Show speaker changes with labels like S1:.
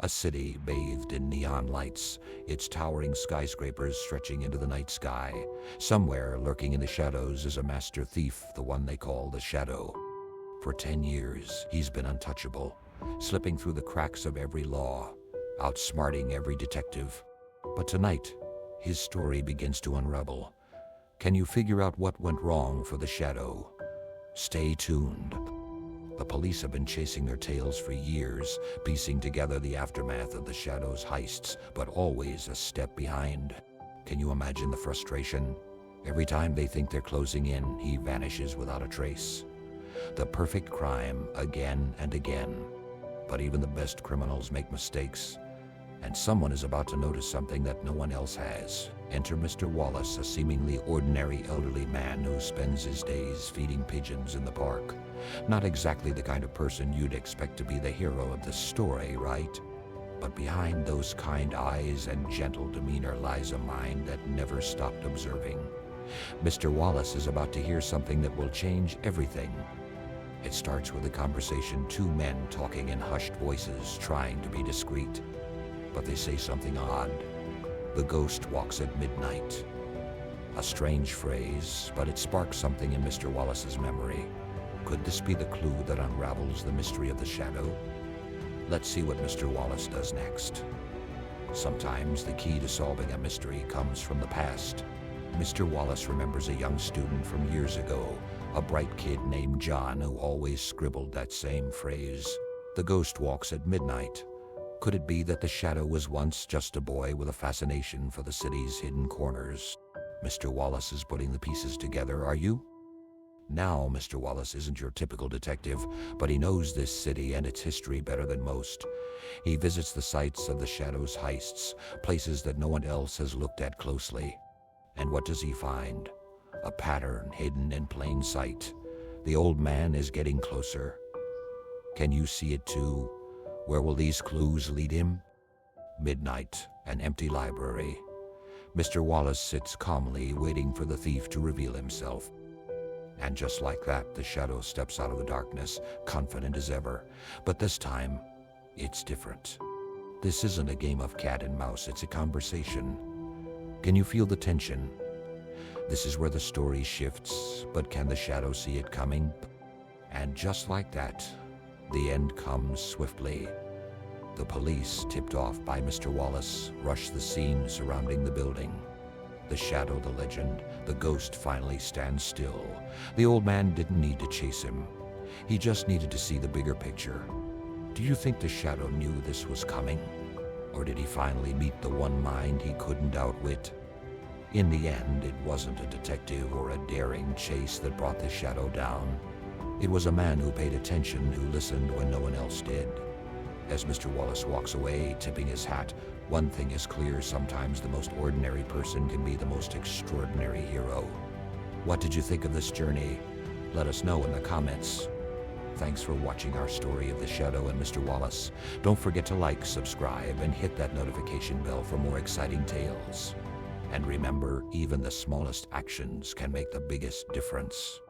S1: A city bathed in neon lights, its towering skyscrapers stretching into the night sky. Somewhere, lurking in the shadows, is a master thief, the one they call the Shadow. For 10 years, he's been untouchable, slipping through the cracks of every law, outsmarting every detective. But tonight, his story begins to unravel. Can you figure out what went wrong for the Shadow? Stay tuned. The police have been chasing their tails for years, piecing together the aftermath of the Shadow's heists, but always a step behind. Can you imagine the frustration? Every time they think they're closing in, he vanishes without a trace. The perfect crime again and again. But even the best criminals make mistakes. And someone is about to notice something that no one else has. Enter Mr. Wallace, a seemingly ordinary elderly man who spends his days feeding pigeons in the park. Not exactly the kind of person you'd expect to be the hero of the story, right? But behind those kind eyes and gentle demeanor lies a mind that never stopped observing. Mr. Wallace is about to hear something that will change everything. It starts with a conversation, two men talking in hushed voices, trying to be discreet. But they say something odd. The ghost walks at midnight. A strange phrase, but it sparks something in Mr. Wallace's memory. Could this be the clue that unravels the mystery of the Shadow? Let's see what Mr. Wallace does next. Sometimes the key to solving a mystery comes from the past. Mr. Wallace remembers a young student from years ago, a bright kid named John who always scribbled that same phrase. The ghost walks at midnight. Could it be that the Shadow was once just a boy with a fascination for the city's hidden corners? Mr. Wallace is putting the pieces together, are you? Now, Mr. Wallace isn't your typical detective, but he knows this city and its history better than most. He visits the sites of the Shadow's heists, places that no one else has looked at closely. And what does he find? A pattern hidden in plain sight. The old man is getting closer. Can you see it too? Where will these clues lead him? Midnight, an empty library. Mr. Wallace sits calmly, waiting for the thief to reveal himself. And just like that, the Shadow steps out of the darkness, confident as ever. But this time, it's different. This isn't a game of cat and mouse, it's a conversation. Can you feel the tension? This is where the story shifts, but can the Shadow see it coming? And just like that, the end comes swiftly. The police, tipped off by Mr. Wallace, rush the scene surrounding the building. The Shadow, the legend, the ghost finally stands still. The old man didn't need to chase him. He just needed to see the bigger picture. Do you think the Shadow knew this was coming? Or did he finally meet the one mind he couldn't outwit? In the end, it wasn't a detective or a daring chase that brought the Shadow down. It was a man who paid attention, who listened when no one else did. As Mr. Wallace walks away, tipping his hat, one thing is clear: sometimes the most ordinary person can be the most extraordinary hero. What did you think of this journey? Let us know in the comments. Thanks for watching our story of the Shadow and Mr. Wallace. Don't forget to like, subscribe, and hit that notification bell for more exciting tales. And remember, even the smallest actions can make the biggest difference.